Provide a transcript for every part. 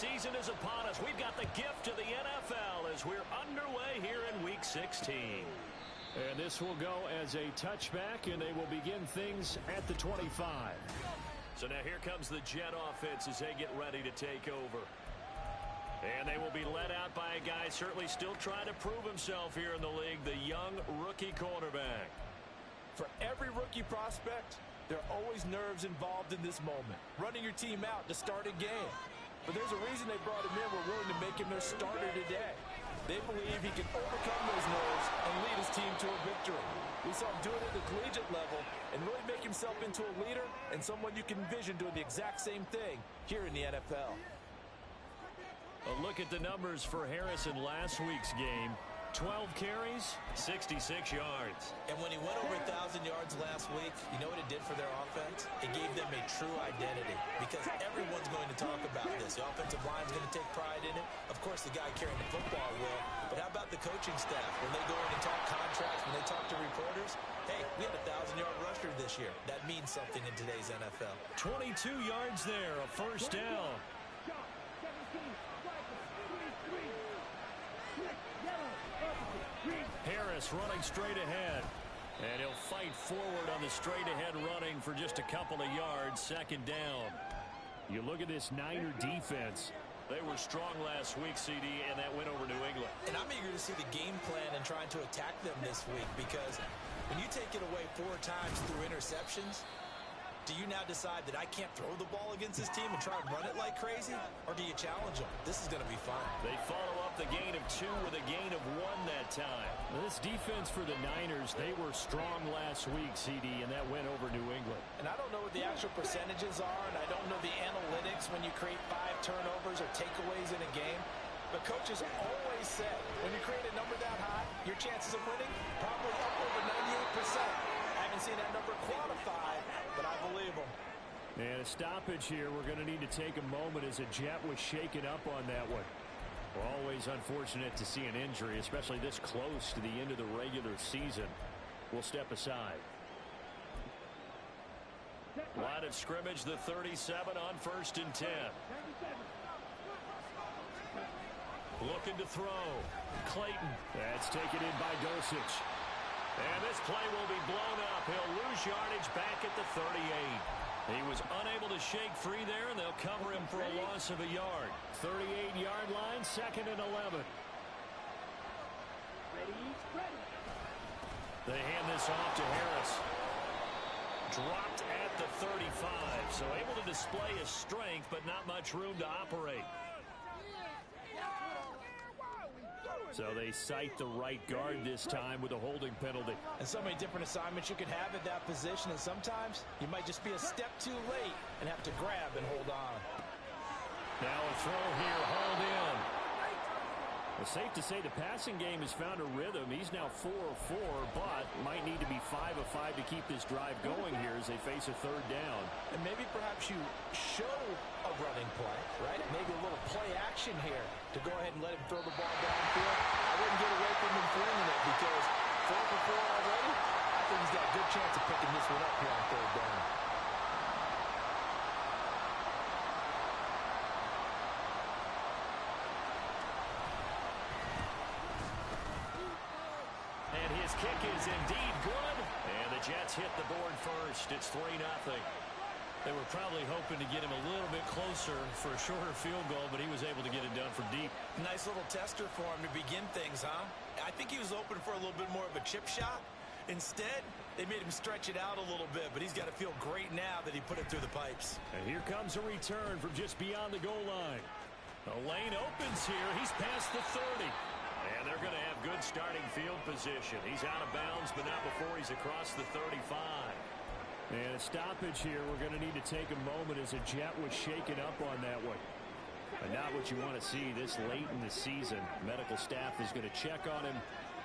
season is upon us. We've got the gift of the NFL as we're underway here in Week 16. And this will go as a touchback, and they will begin things at the 25. So now here comes the Jet offense as they get ready to take over. And they will be led out by a guy certainly still trying to prove himself here in the league, the young rookie quarterback. For every rookie prospect, there are always nerves involved in this moment. Running your team out to start a game. But there's a reason they brought him in. We're willing to make him their starter today. They believe he can overcome those nerves and lead his team to a victory. We saw him do it at the collegiate level and really make himself into a leader and someone you can envision doing the exact same thing here in the NFL. A look at the numbers for Harris in last week's game. 12 carries, 66 yards. And when he went over 1,000 yards last week, you know what it did for their offense? It gave them a true identity because everyone's going to talk about this. The offensive line's going to take pride in it. Of course, the guy carrying the football will. But how about the coaching staff? When they go in and talk contracts, when they talk to reporters, hey, we had a 1,000-yard rusher this year. That means something in today's NFL. 22 yards there, a first down. Harris running straight ahead. And he'll fight forward on the straight-ahead running for just a couple of yards, second down. You look at this Niner defense. They were strong last week, CD, and that went over New England. And I'm eager to see the game plan and trying to attack them this week because when you take it away 4 times through interceptions, do you now decide that I can't throw the ball against this team and try and run it like crazy? Or do you challenge them? This is going to be fun. They follow up the gain of 2 with a gain of 1 that time. Well, this defense for the Niners, they were strong last week, CD, and that went over New England. And I don't know what the actual percentages are, and I don't know the analytics when you create 5 turnovers or takeaways in a game. But coaches always said, when you create a number that high, your chances of winning probably up over 98%. I haven't seen that number quantified, but I believe them. And a stoppage here. We're going to need to take a moment as a Jet was shaken up on that one. We're always unfortunate to see an injury, especially this close to the end of the regular season. We'll step aside. Line of scrimmage, the 37 on 1st and 10. Looking to throw. Clayton. That's taken in by Dulcich. And this play will be blown up. He'll lose yardage back at the 38. He was unable to shake free there, and they'll cover him for a loss of a yard. 38-yard line, 2nd and 11. They hand this off to Harris. Dropped at the 35, so able to display his strength, but not much room to operate. So they cite the right guard this time with a holding penalty. And so many different assignments you could have at that position, and sometimes you might just be a step too late and have to grab and hold on. Now a throw here, hauled in. It's safe to say the passing game has found a rhythm. He's now 4 of 4, but might need to be 5 of 5 to keep this drive going here as they face a 3rd down. And maybe perhaps you show a running play, right? Maybe a little play action here to go ahead and let him throw the ball downfield. I wouldn't get away from him flinging it because 4 for 4 already, I think he's got a good chance of picking this one up here on 3rd down. Kick is indeed good, and the Jets hit the board first. It's 3-0. They were probably hoping to get him a little bit closer for a shorter field goal, but he was able to get it done from deep. Nice little tester for him to begin things, huh? I think he was open for a little bit more of a chip shot. Instead, they made him stretch it out a little bit, but he's got to feel great now that he put it through the pipes. And here comes a return from just beyond the goal line. The lane opens here. He's past the 30. And they're going to have good starting field position. He's out of bounds, but not before he's across the 35. And a stoppage here. We're going to need to take a moment as a Jet was shaken up on that one. And not what you want to see this late in the season. Medical staff is going to check on him,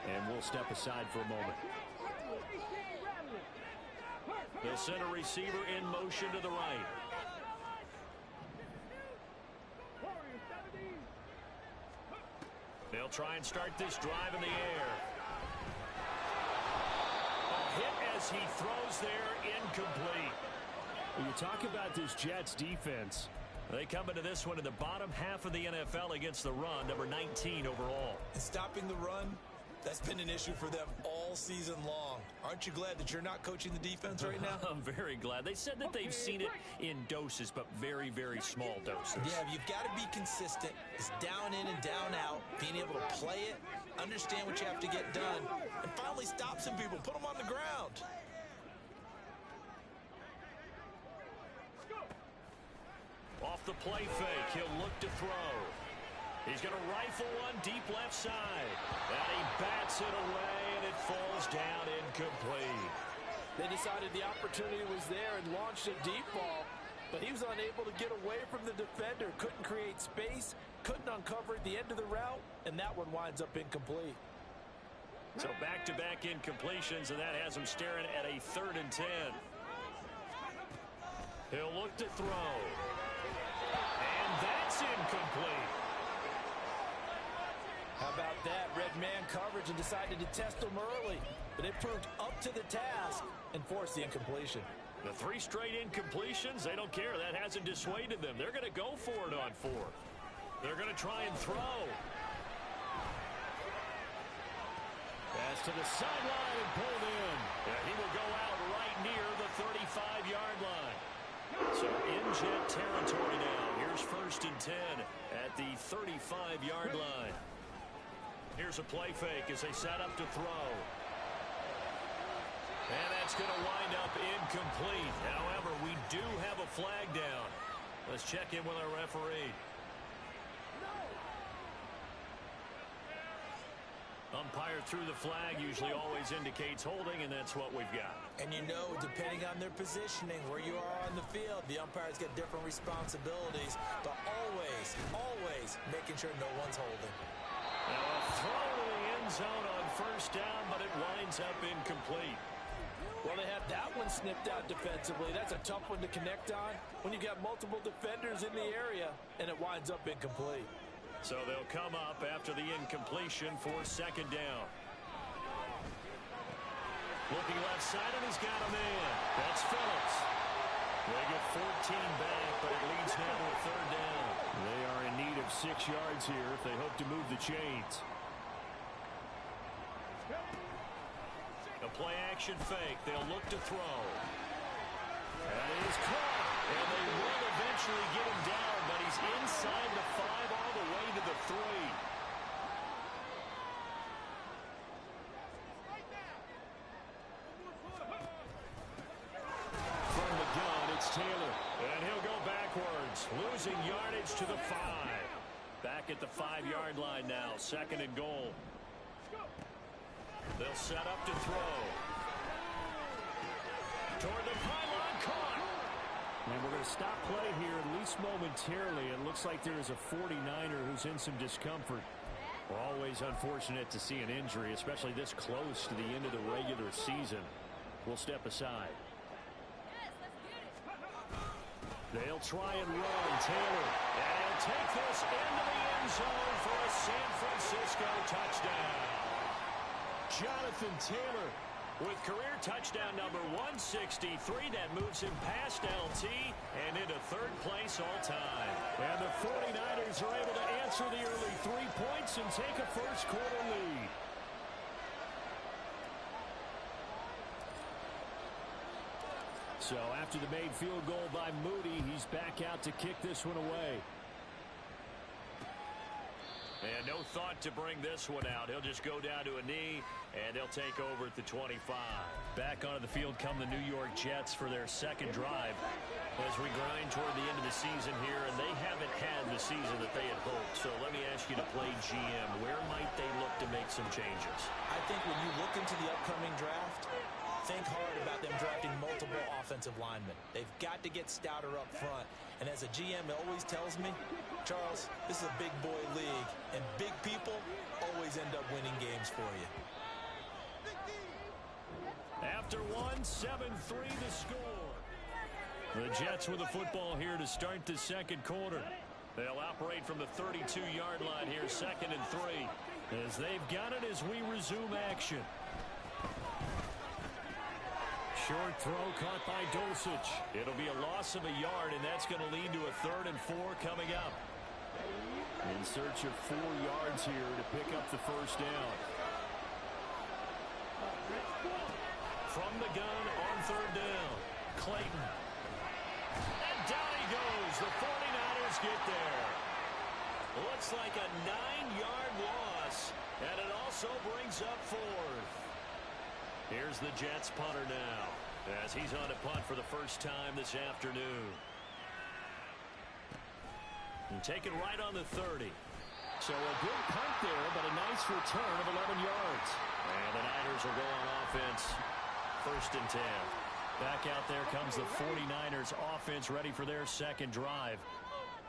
and we'll step aside for a moment. They'll send a receiver in motion to the right. They'll try and start this drive in the air. A hit as he throws there, incomplete. When you talk about this Jets defense, They come into this one in the bottom half of the NFL against the run, number 19 overall. And stopping the run, that's been an issue for them all season long. Aren't you glad that you're not coaching the defense right now? I'm very glad. They said that they've seen it in doses, but very, very small doses. Yeah, you've got to be consistent. It's down in and down out, being able to play it, understand what you have to get done, and finally stop some people, put them on the ground. Off the play fake, he'll look to throw. He's going to rifle one deep left side. And he bats it away, and it falls down incomplete. They decided the opportunity was there and launched a deep ball, but he was unable to get away from the defender, couldn't create space, couldn't uncover at the end of the route, and that one winds up incomplete. So back-to-back incompletions, and that has him staring at a 3rd and 10. He'll look to throw. And that's incomplete. How about that? Red man coverage and decided to test him early. But it proved up to the task and forced the incompletion. The 3 straight incompletions, they don't care. That hasn't dissuaded them. They're going to go for it on 4. They're going to try and throw. Pass to the sideline and pulled in. Yeah, he will go out right near the 35-yard line. So in Jet territory now. Here's 1st and 10 at the 35-yard line. Here's a play fake as they set up to throw. And that's going to wind up incomplete. However, we do have a flag down. Let's check in with our referee. Umpire threw the flag, usually always indicates holding, and that's what we've got. And you know, depending on their positioning, where you are on the field, the umpires get different responsibilities, but always making sure no one's holding. Now a throw to the end zone on 1st down, but it winds up incomplete. Well, they had that one snipped out defensively. That's a tough one to connect on when you got multiple defenders in the area, and it winds up incomplete. So they'll come up after the incompletion for 2nd down. Looking left side, and he's got a man. That's Phillips. They get 14 back, but it leads now to a 3rd down. They are in need of 6 yards here if they hope to move the chains. A play-action fake. They'll look to throw. That is caught. And they will eventually get him down, but he's inside the 5 all the way to the 3. From the gun, it's Taylor. And he'll go backwards, losing yardage to the 5. Back at the 5-yard line now, 2nd and goal. They'll set up to throw. Toward the pylon, caught. And we're going to stop play here, at least momentarily. It looks like there is a 49er who's in some discomfort. We're always unfortunate to see an injury, especially this close to the end of the regular season. We'll step aside. They'll try and run. Taylor. And he'll take this into the end zone for a San Francisco touchdown. Jonathan Taylor with career touchdown number 163. That moves him past LT and into 3rd place all time. And the 49ers are able to answer the early 3 points and take a 1st quarter lead. So after the made field goal by Moody, he's back out to kick this one away. And no thought to bring this one out. He'll just go down to a knee, and they'll take over at the 25. Back onto the field come the New York Jets for their 2nd drive as we grind toward the end of the season here, and they haven't had the season that they had hoped. So let me ask you to play GM. Where might they look to make some changes? I think when you look into the upcoming draft, think hard about them drafting multiple offensive linemen. They've got to get stouter up front. And as a GM always tells me, Charles, this is a big boy league, and big people always end up winning games for you. After 1, 7-3 the score. The Jets with the football here to start the 2nd quarter. They'll operate from the 32-yard line here, 2nd and 3, as they've got it as we resume action. Short throw caught by Dulcich. It'll be a loss of a yard, and that's going to lead to a 3rd and 4 coming up. In search of 4 yards here to pick up the first down. From the gun on 3rd down. Clayton. And down he goes. The 49ers get there. Looks like a 9-yard loss, and it also brings up 4th. Here's the Jets punter now, as he's on to punt for the first time this afternoon. And take it right on the 30. So a good punt there, but a nice return of 11 yards. And the Niners will go on offense. 1st and 10. Back out there comes the 49ers offense ready for their second drive.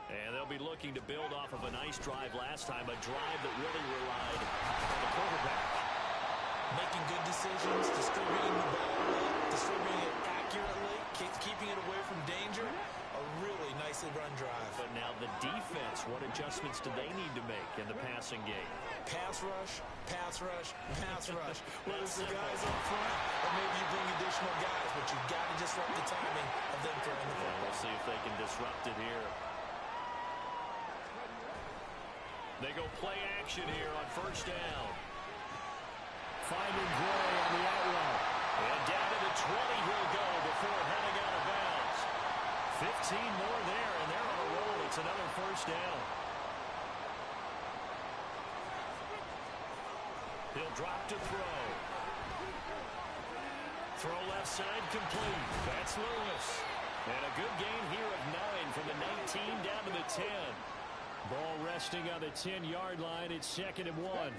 And they'll be looking to build off of a nice drive last time, a drive that really relied on the quarterback. Making good decisions, distributing the ball well, distributing it accurately, keeping it away from danger. A really nicely run drive. But now the defense, what adjustments do they need to make in the passing game? Pass rush, pass rush, pass rush. Whether it's the guys up front or maybe you bring additional guys, but you've got to disrupt the timing of them throwing the football. We'll see if they can disrupt it here. They go play action here on 1st down. Finding Gray on the out route. And down to the 20 he'll go before heading out of bounds. 15 more there, and they're on a roll. It's another 1st down. He'll drop to throw. Throw left side complete. That's Lewis. And a good gain here of 9 from the 19 down to the 10. Ball resting on the 10-yard line. It's 2nd and 1.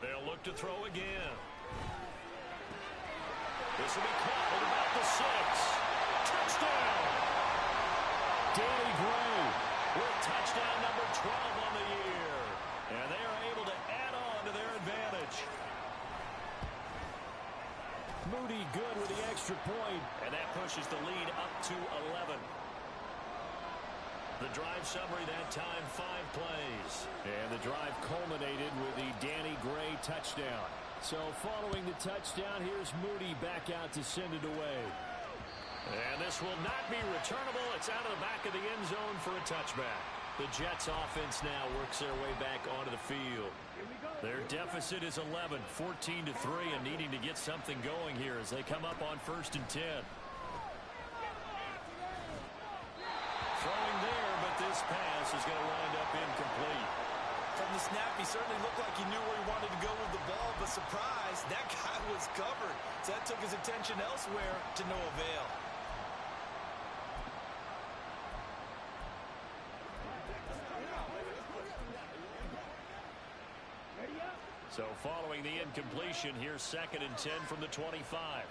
They'll look to throw again. This will be caught at about the 6. Touchdown! Danny Gray with touchdown number 12 on the year. And they are able to add on to their advantage. Moody good with the extra point. And that pushes the lead up to 11. The drive summary that time, 5 plays. And the drive culminated with the Danny Gray touchdown. So following the touchdown, here's Moody back out to send it away. And this will not be returnable. It's out of the back of the end zone for a touchback. The Jets offense now works their way back onto the field. Their deficit is 11, 14-3, and needing to get something going here as they come up on 1st and 10. Throwing there, but this pass is going to wind up incomplete. From the snap, he certainly looked like he knew where he wanted to go with the ball, but surprise, that guy was covered. So that took his attention elsewhere to no avail. So following the incompletion, here's 2nd and 10 from the 25.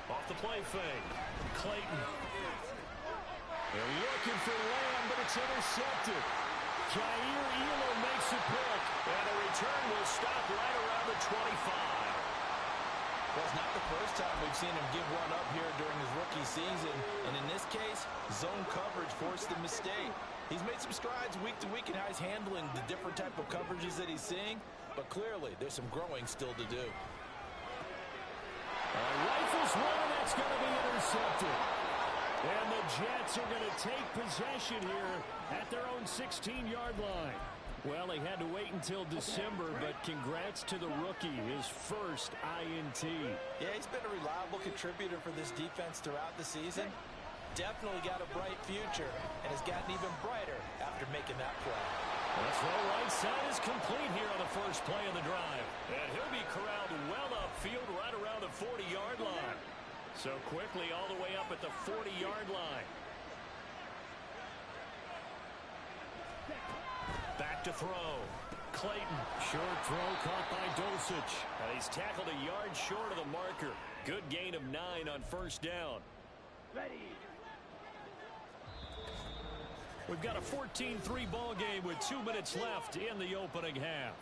Off the play fake. Clayton. They're looking for Lamb, but it's intercepted. Jair Elam makes a pick. And the return will stop right around the 25. Well, it's not the first time we've seen him give one up here during his rookie season. And in this case, zone coverage forced the mistake. He's made some strides week to week in how he's handling the different type of coverages that he's seeing. But clearly, there's some growing still to do. Rifles one, and that's going to be intercepted. And the Jets are going to take possession here at their own 16-yard line. Well, he had to wait until December, but congrats to the rookie, his first INT. Yeah, he's been a reliable contributor for this defense throughout the season. Definitely got a bright future and has gotten even brighter after making that play. The throw right side is complete here on the first play of the drive. And he'll be corralled well upfield right around the 40-yard line. So quickly all the way up at the 40-yard line. Back to throw. Clayton. Short throw caught by Dulcich. And he's tackled a yard short of the marker. Good gain of 9 on 1st down. Ready. We've got a 14-3 ball game with 2 minutes left in the opening half.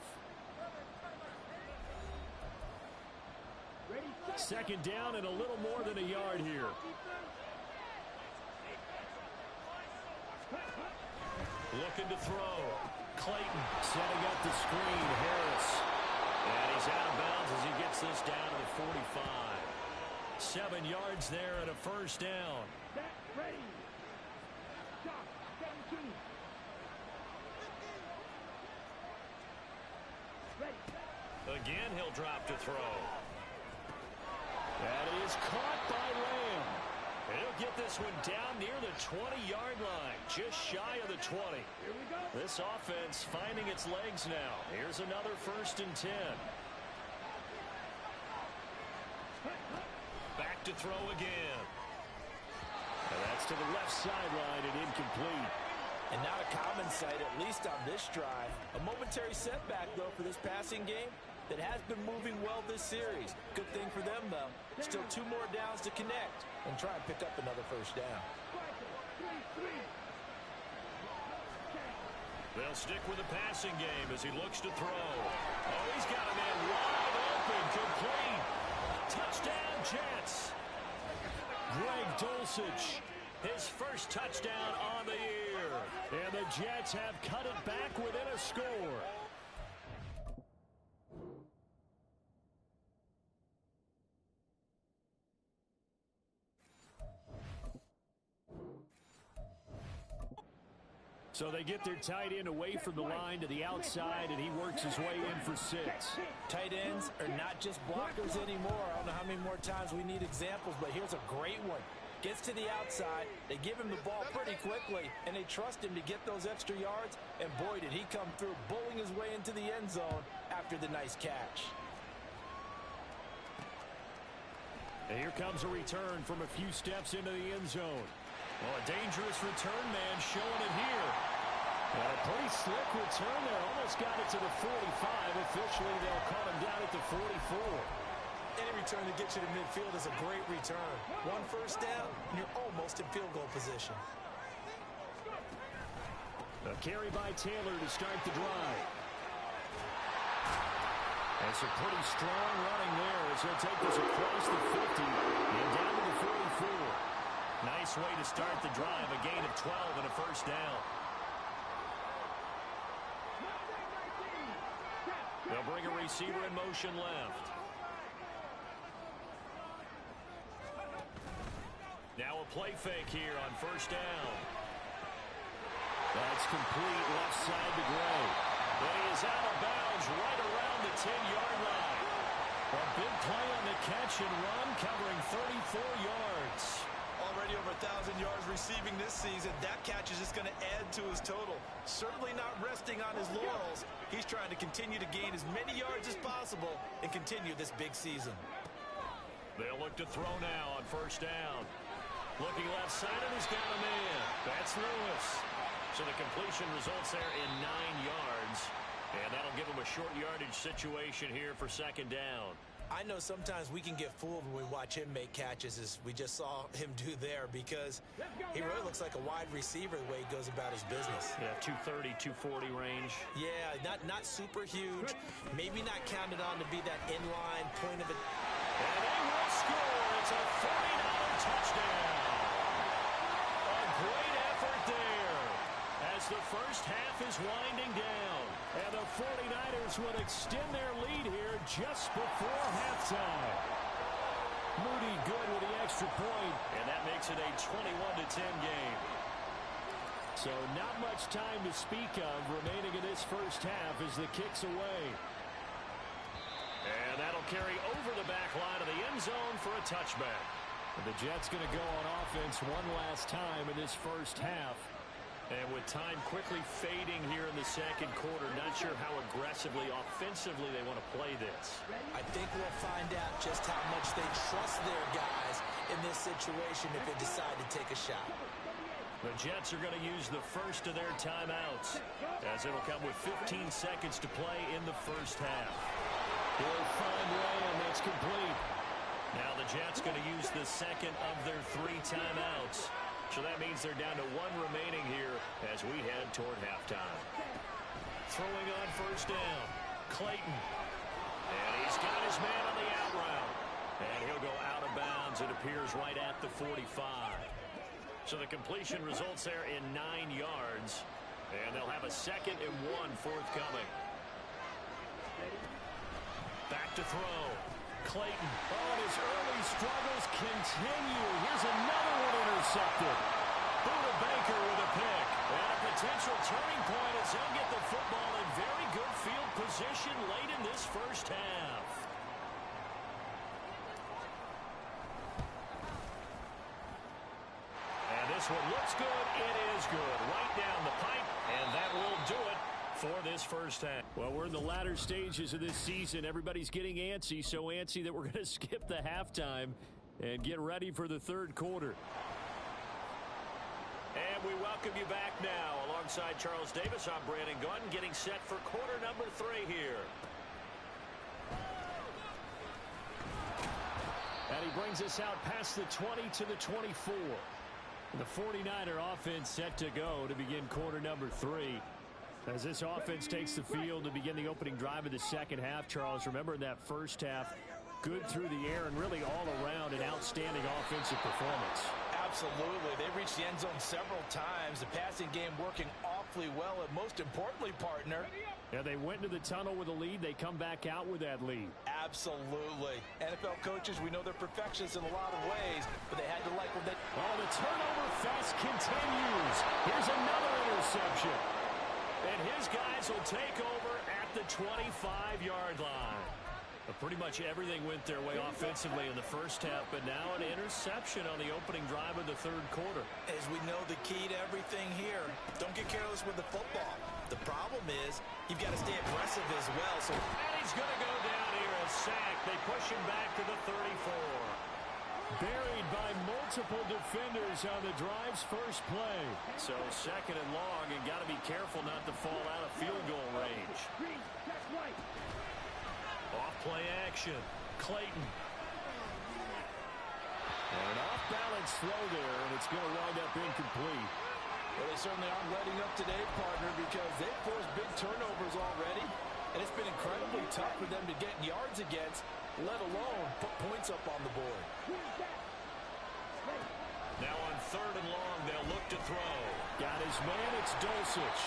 Second down and a little more than a yard here. Looking to throw. Clayton setting up the screen. Harris. And he's out of bounds as he gets this down to the 45. 7 yards there and a first down. Ready. Stop. 17. Ready. Again, he'll drop to throw. That is caught by Lamb. And he'll get this one down near the 20-yard line, just shy of the 20. Here we go. This offense finding its legs now. Here's another 1st and 10. Back to throw again. And that's to the left sideline and incomplete. And not a common sight, at least on this drive. A momentary setback, though, for this passing game that has been moving well this series. Good thing for them, though. Still 2 more downs to connect and try and pick up another first down. They'll stick with the passing game as he looks to throw. Oh, he's got a man wide open, complete. Touchdown, Jets. Greg Dulcich, his first touchdown on the year. And the Jets have cut it back within a score. So they get their tight end away from the line to the outside, and he works his way in for 6. Tight ends are not just blockers anymore. I don't know how many more times we need examples, but here's a great one. Gets to the outside, they give him the ball pretty quickly, and they trust him to get those extra yards, and boy, did he come through, bowling his way into the end zone after the nice catch. And here comes a return from a few steps into the end zone. Well, a dangerous return man showing it here. And a pretty slick return there. Almost got it to the 45. Officially, they'll call him down at the 44. Any return to get you to midfield is a great return. 1 first down, and you're almost in field goal position. A carry by Taylor to start the drive. And some pretty strong running there as he'll take this across the 50 and down to the 44. Nice way to start the drive, a gain of 12 and a first down. They'll bring a receiver in motion left. Now a play fake here on first down. That's complete left side to Gray. But he is out of bounds right around the 10-yard line. A big play on the catch and run, covering 34 yards. Already over 1,000 yards receiving this season. That catch is just going to add to his total. Certainly not resting on his laurels. He's trying to continue to gain as many yards as possible and continue this big season. They'll look to throw now on first down. Looking left side, and he's got a man. That's Lewis. So the completion results there in 9 yards. And that'll give him a short yardage situation here for second down. I know sometimes we can get fooled when we watch him make catches, as we just saw him do there, because he really looks like a wide receiver the way he goes about his business. Yeah, 230, 240 range. Yeah, not super huge. Maybe not counted on to be that inline point of it. And they will score. It's a 49er touchdown. A great effort there as the first half is winding down. And the 49ers will extend their lead here just before halftime. Moody good with the extra point. And that makes it a 21-10 game. So not much time to speak of remaining in this first half as the kick's away. And that'll carry over the back line of the end zone for a touchback. And the Jets going to go on offense one last time in this first half. And with time quickly fading here in the second quarter, not sure how aggressively, offensively they want to play this. I think we'll find out just how much they trust their guys in this situation if they decide to take a shot. The Jets are going to use the first of their timeouts, as it'll come with 15 seconds to play in the first half. He'll find Lamb. That's complete. Now the Jets going to use the second of their 3 timeouts. So that means they're down to 1 remaining here as we head toward halftime. Throwing on first down, Clayton. And he's got his man on the out route. And he'll go out of bounds. It appears right at the 45. So the completion results there in 9 yards. And they'll have a 2nd and 1 forthcoming. Back to throw. Clayton. Oh, and his early struggles continue. Here's another one intercepted. Buda Baker with a pick. And a potential turning point as he'll get the football in very good field position late in this first half. And this one looks good. It is good. Right down the pipe. And that will do it for this first half. Well, we're in the latter stages of this season. Everybody's getting antsy, so antsy that we're going to skip the halftime and get ready for the third quarter. And we welcome you back now. Alongside Charles Davis, I'm Brandon Gaudin, getting set for quarter number 3 here. And he brings us out past the 20 to the 24. The 49er offense set to go to begin quarter number 3. As this offense takes the field to begin the opening drive of the second half, Charles, remember in that first half, good through the air and really all around an outstanding offensive performance. Absolutely. They reached the end zone several times. The passing game working awfully well, and most importantly, partner. Yeah, they went into the tunnel with a lead. They come back out with that lead. Absolutely. NFL coaches, we know they're perfectionists in a lot of ways, but they had to like what they... Oh, the turnover fest continues. Here's another interception. And his guys will take over at the 25-yard line. But pretty much everything went their way offensively in the first half, but now an interception on the opening drive of the third quarter. As we know, the key to everything here, don't get careless with the football. The problem is you've got to stay aggressive as well. So, and he's going to go down here, a sack. They push him back to the 34. Buried by multiple defenders on the drive's first play. So second and long, and got to be careful not to fall out of field goal range. Off play action. Clayton. And an off-balance throw there, and it's going to wind up incomplete. Well, they certainly aren't letting up today, partner, because they've forced big turnovers already, and it's been incredibly tough for them to get yards against, let alone put points up on the board. Now on third and long, they'll look to throw. Got his man, it's Dulcich.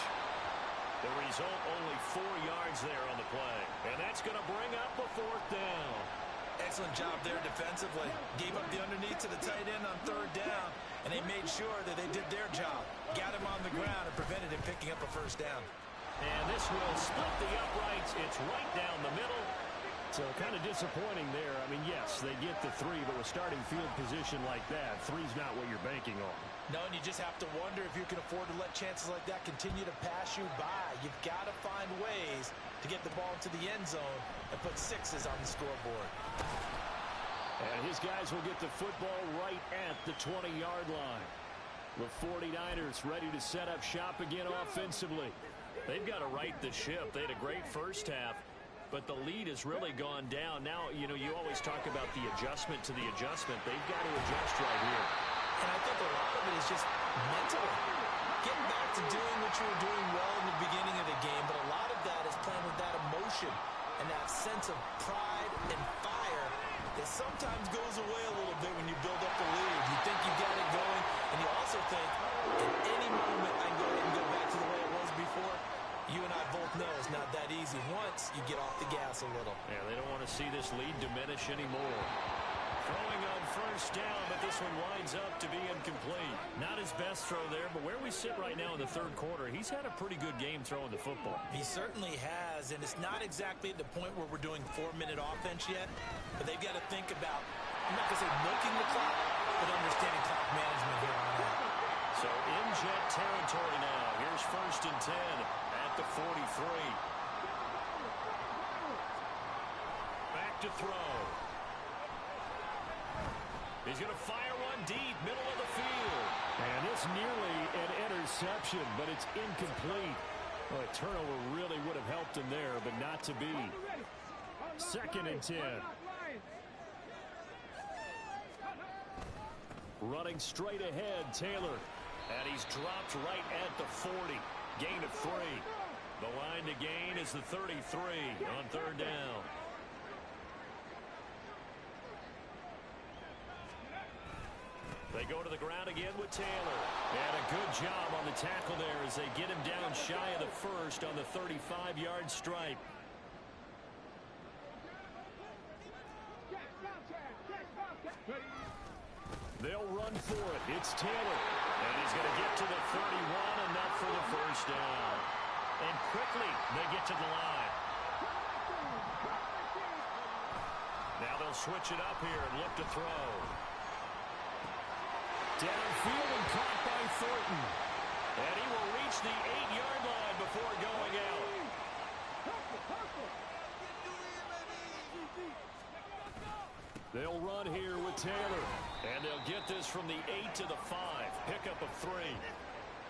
The result, only 4 yards there on the play. And that's going to bring up a fourth down. Excellent job there defensively. Gave up the underneath to the tight end on third down, and they made sure that they did their job. Got him on the ground and prevented him picking up a first down. And this will split the uprights. It's right down the middle. So kind of disappointing there. I mean, yes, they get the 3, but with starting field position like that, 3's not what you're banking on. No, and you just have to wonder if you can afford to let chances like that continue to pass you by. You've got to find ways to get the ball into the end zone and put 6s on the scoreboard. And his guys will get the football right at the 20-yard line. The 49ers ready to set up shop again offensively. They've got to right the ship. They had a great first half, but the lead has really gone down. Now, you know, you always talk about the adjustment to the adjustment. They've got to adjust right here. And I think a lot of it is just mental. Getting back to doing what you were doing well in the beginning of the game, but a lot of that is playing with that emotion and that sense of pride and fire that sometimes goes away a little bit when you build up the lead. You think you've got it going, and you also think, at any moment I can go ahead and go back to the way it was before. You and I both know it's not that easy once you get off the gas a little. Yeah, they don't want to see this lead diminish anymore. Throwing on first down, but this one winds up to be incomplete. Not his best throw there, but where we sit right now in the third quarter, he's had a pretty good game throwing the football. He certainly has, and it's not exactly at the point where we're doing 4-minute offense yet, but they've got to think about, I'm not going to say milking the clock, but understanding clock management here on out. So in Jet territory now. Here's first and 10 at the 43. Back to throw. He's going to fire one deep, middle of the field. And it's nearly an interception, but it's incomplete. Well, a turnover really would have helped him there, but not to be. Second and 10. Running straight ahead, Taylor. And he's dropped right at the 40. Gain of 3. The line to gain is the 33 on third down. They go to the ground again with Taylor. And a good job on the tackle there as they get him down shy of the first on the 35-yard stripe. They'll run for it. It's Taylor. And he's going to get to the 31, enough for the first down. And quickly, they get to the line. Now they'll switch it up here and look to throw. Downfield and caught by Thornton. And he will reach the 8-yard line before going out. They'll run here with Taylor. And they'll get this from the 8 to the 5. Pickup of 3.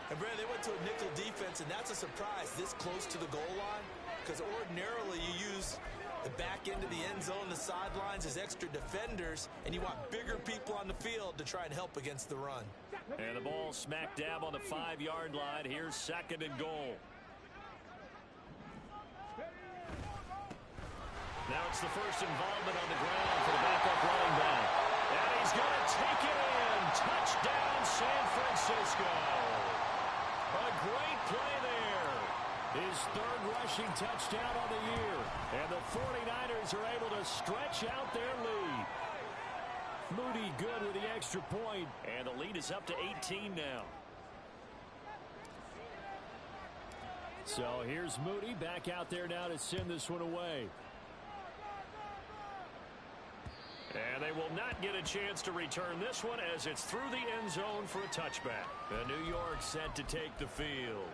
And, Brad, they went to a nickel defense, and that's a surprise this close to the goal line, because ordinarily you use the back end of the end zone, the sidelines as extra defenders, and you want bigger people on the field to try and help against the run. And the ball smack dab on the 5-yard line. Here's 2nd and goal. Now it's the first involvement on the ground for the backup running back. And he's going to take it in. Touchdown, San Francisco. A great play there. His 3rd rushing touchdown on the year. And the 49ers are able to stretch out their lead. Moody good with the extra point. And the lead is up to 18 now. So here's Moody back out there now to send this one away. And they will not get a chance to return this one as it's through the end zone for a touchback. And New York set to take the field.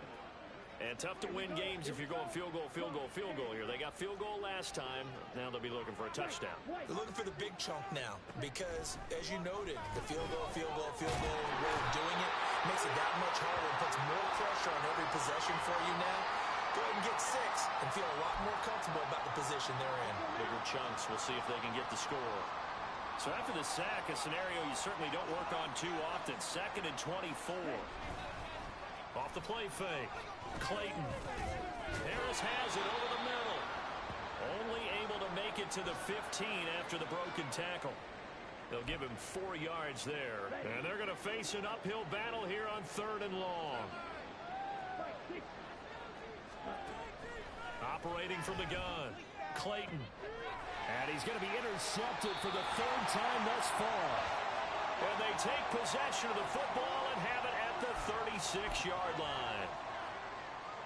And tough to win games if you're going field goal, field goal, field goal here. They got field goal last time. Now they'll be looking for a touchdown. They're looking for the big chunk now because, as you noted, the field goal way of doing it makes it that much harder and puts more pressure on every possession for you now. Go ahead and get 6 and feel a lot more comfortable about the position they're in. Bigger chunks. We'll see if they can get the score. So after the sack, a scenario you certainly don't work on too often. 2nd and 24. Off the play fake. Clayton. Harris has it over the middle. Only able to make it to the 15 after the broken tackle. They'll give him 4 yards there. And they're going to face an uphill battle here on 3rd and long. Operating from the gun. Clayton. And he's going to be intercepted for the 3rd time thus far. And they take possession of the football and have it at the 36-yard line.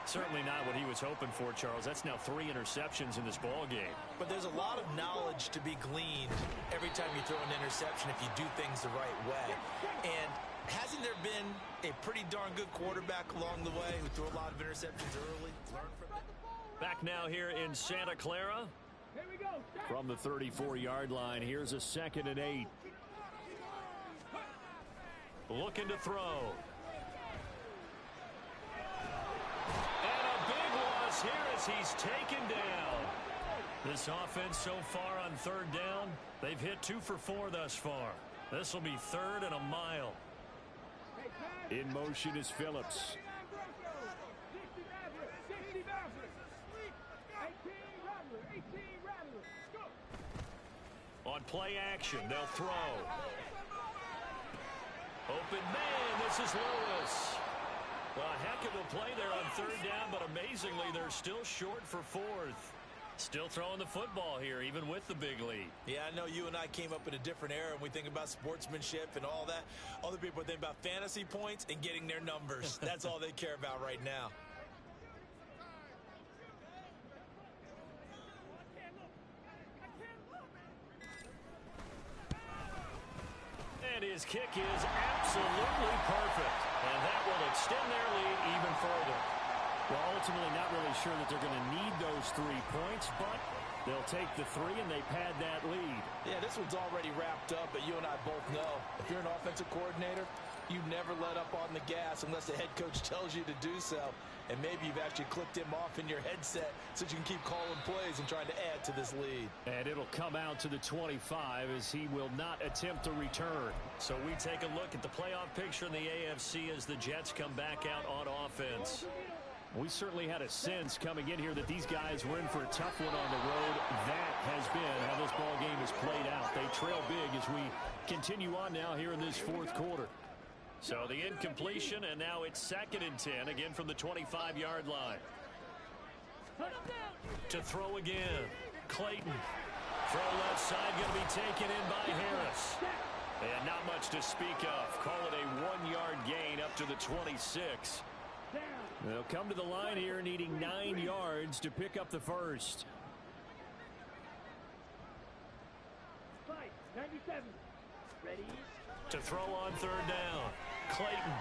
Certainly not what he was hoping for, Charles. That's now 3 interceptions in this ball game. But there's a lot of knowledge to be gleaned every time you throw an interception if you do things the right way. And hasn't there been a pretty darn good quarterback along the way who threw a lot of interceptions early? Learn from it. Back now here in Santa Clara. Here we go. From the 34-yard line, here's a 2nd and 8. Looking to throw. And a big loss here as he's taken down. This offense so far on 3rd down, they've hit 2 for 4 thus far. This will be 3rd and a mile. In motion is Phillips. On play action, they'll throw. Open man, this is Lewis. Well, a heck of a play there on 3rd down, but amazingly, they're still short for 4th. Still throwing the football here, even with the big lead. Yeah, I know you and I came up in a different era, and we think about sportsmanship and all that. Other people think about fantasy points and getting their numbers. That's all they care about right now. And his kick is absolutely perfect. And that will extend their lead even further. Well, ultimately not really sure that they're going to need those 3 points, but they'll take the 3 and they pad that lead. Yeah, this one's already wrapped up, but you and I both know if you're an offensive coordinator, you never let up on the gas unless the head coach tells you to do so. And maybe you've actually clicked him off in your headset so you can keep calling plays and trying to add to this lead. And it'll come out to the 25 as he will not attempt to return. So we take a look at the playoff picture in the AFC as the Jets come back out on offense. We certainly had a sense coming in here that these guys were in for a tough one on the road. That has been how this ball game has played out. They trail big as we continue on now here in this 4th quarter. So the incompletion, and now it's 2nd and 10, again from the 25-yard line. To throw again, Clayton. Throw left side, going to be taken in by Harris. And not much to speak of. Call it a 1-yard gain up to the 26. They'll come to the line here needing 9 yards to pick up the first. 97. Ready? To throw on third down. Clayton.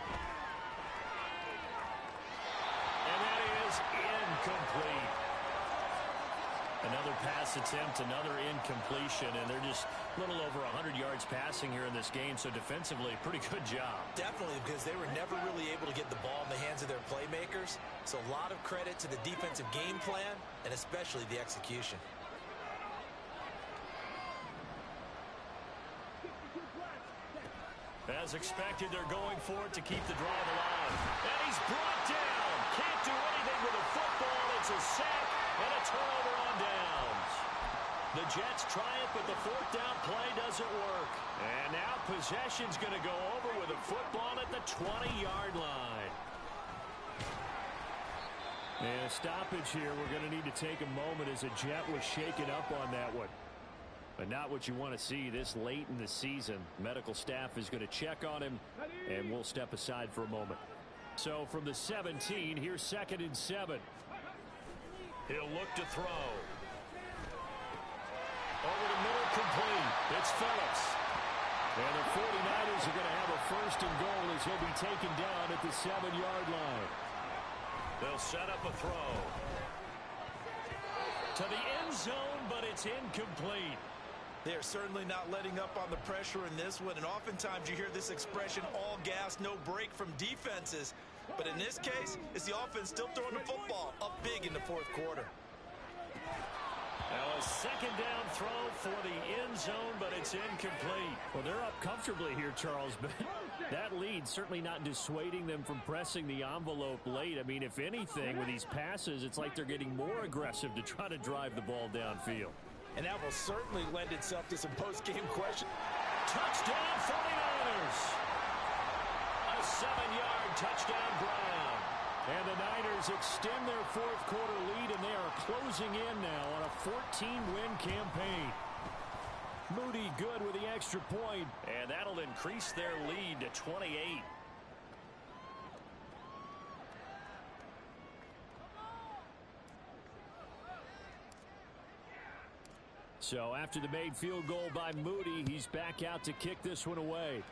And that is incomplete. Another pass attempt, another incompletion, and they're just a little over 100 yards passing here in this game, so defensively, pretty good job. Definitely, because they were never really able to get the ball in the hands of their playmakers, so a lot of credit to the defensive game plan, and especially the execution. As expected, they're going for it to keep the drive alive. And he's brought down. Can't do anything with a football. It's a sack and a turnover on downs. The Jets try it, but the fourth down play doesn't work. And now possession's going to go over with a football at the 20-yard line. And a stoppage here. We're going to need to take a moment as a Jet was shaken up on that one. But not what you want to see this late in the season. Medical staff is going to check on him, and we'll step aside for a moment. So from the 17, here's 2nd and 7. He'll look to throw. Over the middle, complete. It's Phillips. And the 49ers are going to have a 1st and goal as he'll be taken down at the 7-yard line. They'll set up a throw. To the end zone, but it's incomplete. They are certainly not letting up on the pressure in this one, and oftentimes you hear this expression, all gas, no break from defenses. But in this case, it's the offense still throwing the football up big in the fourth quarter. Now a 2nd down throw for the end zone, but it's incomplete. Well, they're up comfortably here, Charles, but that lead certainly not dissuading them from pressing the envelope late. I mean, if anything, with these passes, it's like they're getting more aggressive to try to drive the ball downfield. And that will certainly lend itself to some post-game questions. Touchdown 49ers. A 7-yard touchdown Brown. And the Niners extend their fourth quarter lead, and they are closing in now on a 14-win campaign. Moody good with the extra point. And that'll increase their lead to 28. So after the made field goal by Moody, he's back out to kick this one away.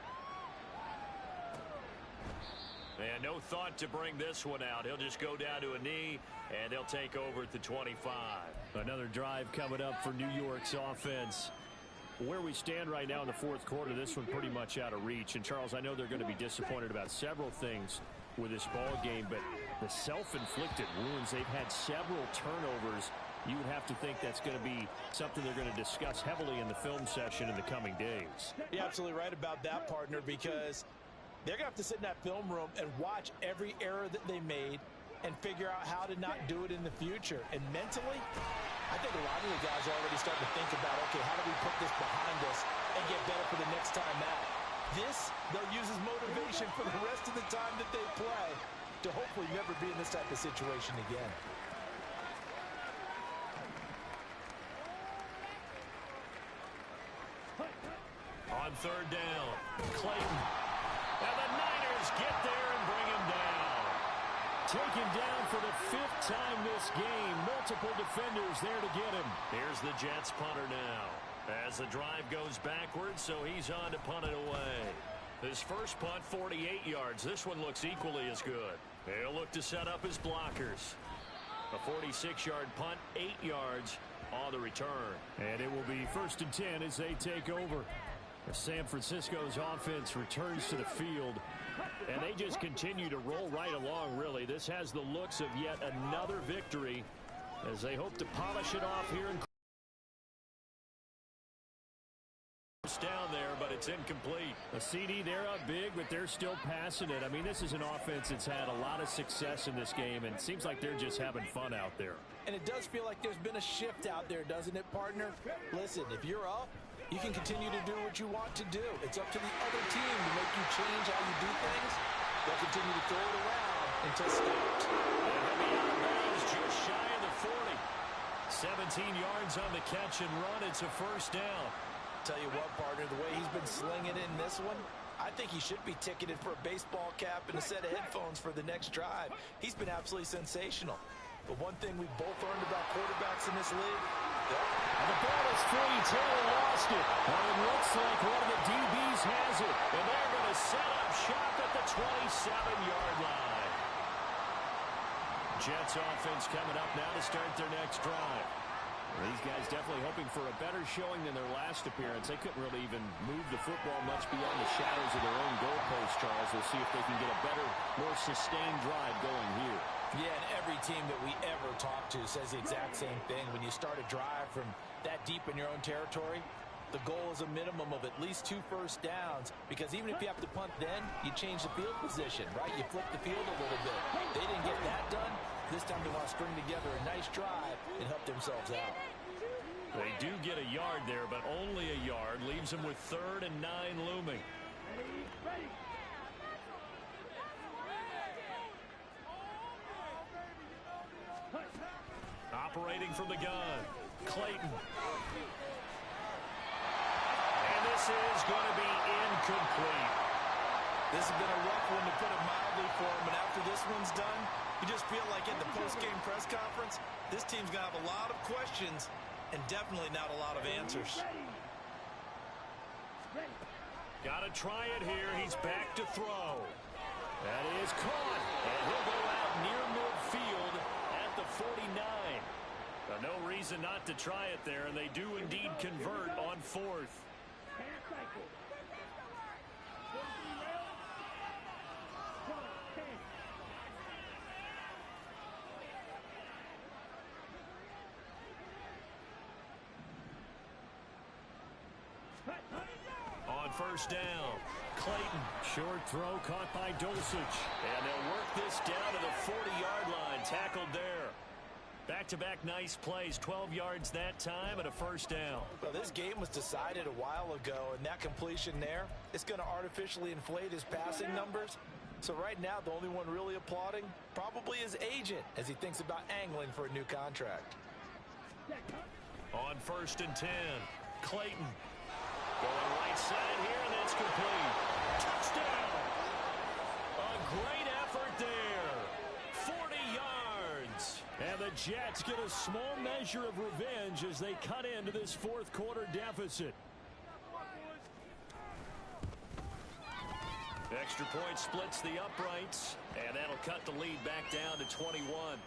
And no thought to bring this one out. He'll just go down to a knee, and they'll take over at the 25. Another drive coming up for New York's offense. Where we stand right now in the fourth quarter, this one pretty much out of reach. And, Charles, I know they're going to be disappointed about several things with this ball game, but the self-inflicted wounds, they've had several turnovers. You would have to think that's going to be something they're going to discuss heavily in the film session in the coming days. You're absolutely right about that, partner, because they're going to have to sit in that film room and watch every error that they made and figure out how to not do it in the future. And mentally, I think a lot of the guys are already starting to think about, okay, how do we put this behind us and get better for the next time out? This, they'll use as motivation for the rest of the time that they play to hopefully never be in this type of situation again. On third down, Clayton. And the Niners get there and bring him down. Taken down for the 5th time this game. Multiple defenders there to get him. Here's the Jets punter now. As the drive goes backwards, so he's on to punt it away. His first punt, 48 yards. This one looks equally as good. He'll look to set up his blockers. A 46-yard punt, 8 yards on the return. And it will be 1st and 10 as they take over. San Francisco's offense returns to the field, and they just continue to roll right along, really. This has the looks of yet another victory as they hope to polish it off here in down there, but it's incomplete. A CD, they're up big, but they're still passing it. I mean, this is an offense that's had a lot of success in this game, and it seems like they're just having fun out there. And it does feel like there's been a shift out there, doesn't it, partner? Listen, if you're up, you can continue to do what you want to do. It's up to the other team to make you change how you do things. They'll continue to throw it around until stopped. And he'll be out of bounds just shy of the 40. 17 yards on the catch and run. It's a 1st down. Tell you what, partner, the way he's been slinging in this one, I think he should be ticketed for a baseball cap and a set of headphones for the next drive. He's been absolutely sensational. But one thing we both learned about quarterbacks in this league, the ball is free. Taylor lost it. And it looks like one of the DBs has it. And they're going to set up shop at the 27-yard line. Jets offense coming up now to start their next drive. These guys definitely hoping for a better showing than their last appearance. They couldn't really even move the football much beyond the shadows of their own goalpost, Charles. We'll see if they can get a better, more sustained drive going here. Yeah, and every team that we ever talk to says the exact same thing. When you start a drive from that deep in your own territory, the goal is a minimum of at least 2 first downs, because even if you have to punt then, you change the field position, right? You flip the field a little bit. They didn't get that done. This time they want to string together a nice drive and help themselves out. They do get a yard there, but only a yard. Leaves them with 3rd and 9 looming. Ready. Operating from the gun, Clayton. And this is going to be incomplete. This has been a rough one, to put it mildly, for him. And after this one's done, you just feel like at the post-game press conference, this team's going to have a lot of questions and definitely not a lot of answers. Got to try it here. He's back to throw. That is caught. And he'll go out near midfield at the 49. No reason not to try it there, and they do indeed convert on 4th. On 1st down, Clayton. Short throw caught by Dulcich. And they'll work this down to the 40-yard line. Tackled there. Back-to-back nice plays. 12 yards that time and a 1st down. Well, this game was decided a while ago, and that completion there, it's going to artificially inflate his passing numbers. So right now, the only one really applauding probably his agent as he thinks about angling for a new contract. On 1st and 10, Clayton. Going right side here, and that's complete. Touchdown! A great effort there. 40 yards. And the Jets get a small measure of revenge as they cut into this 4th quarter deficit. Extra point splits the uprights, and that'll cut the lead back down to 21.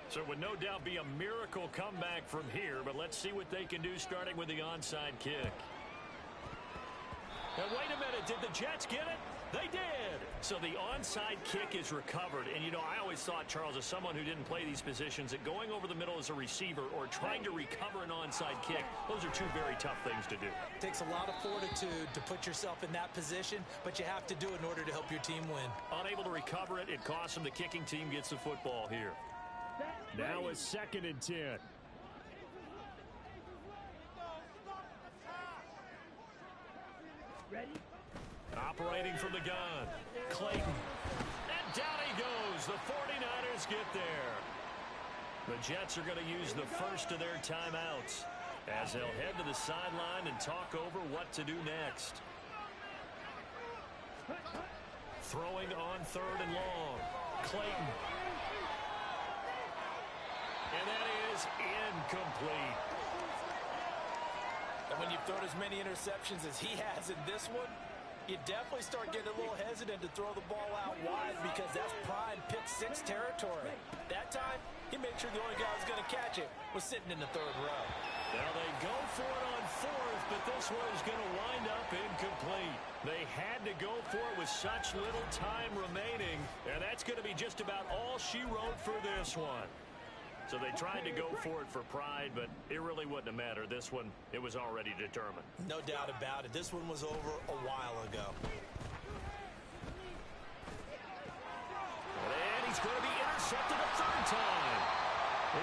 So it would no doubt be a miracle comeback from here, but let's see what they can do starting with the onside kick. Now, wait a minute. Did the Jets get it? They did. So the onside kick is recovered. And, you know, I always thought, Charles, as someone who didn't play these positions, that going over the middle as a receiver or trying to recover an onside kick, those are 2 very tough things to do. It takes a lot of fortitude to put yourself in that position, but you have to do it in order to help your team win. Unable to recover it, it costs them. The kicking team gets the football here. Now a 2nd and 10. Ready. Operating from the gun, Clayton. And down he goes. The 49ers get there. The Jets are going to use the first of their timeouts as they'll head to the sideline and talk over what to do next. Throwing on 3rd and long, Clayton. And that is incomplete. And when you've thrown as many interceptions as he has in this one, you definitely start getting a little hesitant to throw the ball out wide, because that's prime pick-6 territory. That time, he made sure the only guy who was going to catch it was sitting in the 3rd row. Now they go for it on 4th, but this one is going to wind up incomplete. They had to go for it with such little time remaining, and that's going to be just about all she wrote for this one. So they tried to go for it for pride, but it really wouldn't have mattered. This one, it was already determined. No doubt about it. This one was over a while ago. And he's going to be intercepted a 3rd time.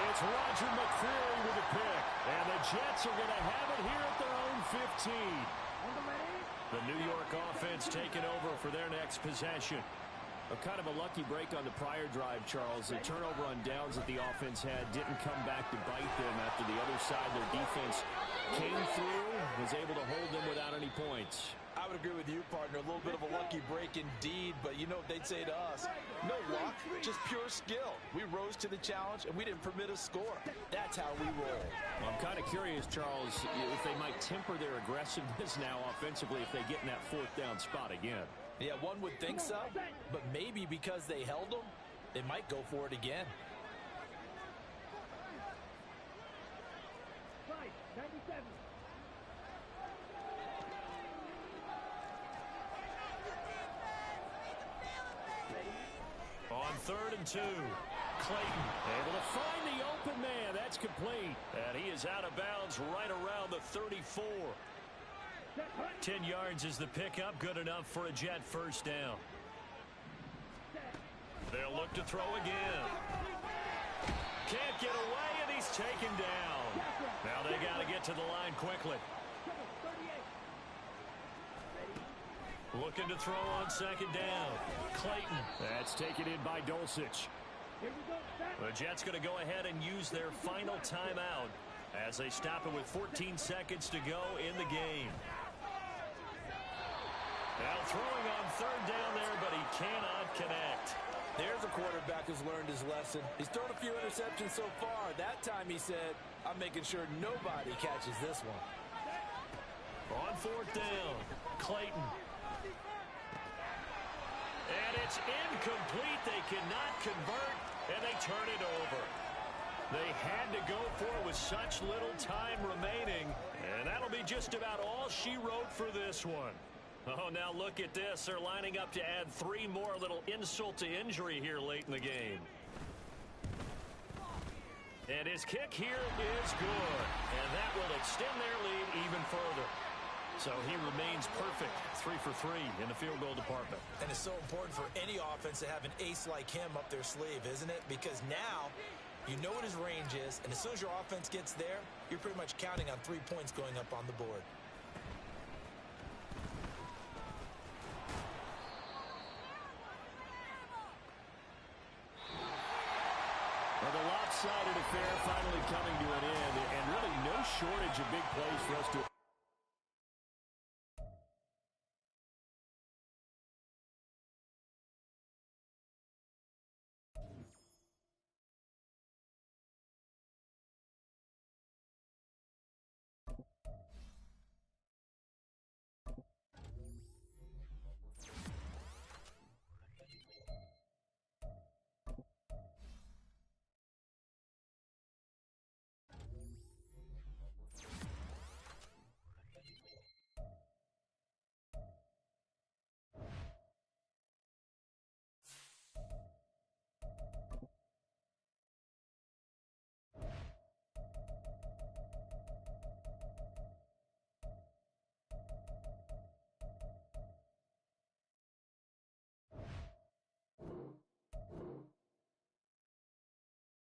It's Roger McCreary with a pick. And the Jets are going to have it here at their own 15. The New York offense taking over for their next possession. Kind of a lucky break on the prior drive, Charles. The turnover on downs that the offense had didn't come back to bite them after the other side. Their defense came through, was able to hold them without any points. I would agree with you, partner. A little bit of a lucky break indeed, but you know what they'd say to us? No luck, just pure skill. We rose to the challenge, and we didn't permit a score. That's how we roll. Well, I'm kind of curious, Charles, if they might temper their aggressiveness now offensively if they get in that fourth down spot again. Yeah, one would think so, but maybe because they held them, they might go for it again. On 3rd and 2, Clayton able to find the open man. That's complete. And he is out of bounds right around the 34. 10 yards is the pickup. Good enough for a Jet first down. They'll look to throw again. Can't get away, and he's taken down. Now they got to get to the line quickly. Looking to throw on 2nd down. Clayton. That's taken in by Dulcich. The Jets going to go ahead and use their final timeout as they stop it with 14 seconds to go in the game. Now throwing on 3rd down there, but he cannot connect. There's a quarterback who's learned his lesson. He's thrown a few interceptions so far. That time he said, I'm making sure nobody catches this one. On 4th down, Clayton. And it's incomplete. They cannot convert, and they turn it over. They had to go for it with such little time remaining, and that'll be just about all she wrote for this one. Oh, now look at this. They're lining up to add 3 more, little insult to injury here late in the game. And his kick here is good, and that will extend their lead even further. So he remains perfect, 3 for 3 in the field goal department. And it's so important for any offense to have an ace like him up their sleeve, isn't it? Because now you know what his range is, and as soon as your offense gets there, you're pretty much counting on 3 points going up on the board. Well, the lopsided affair finally coming to an end, and really no shortage of big plays for us to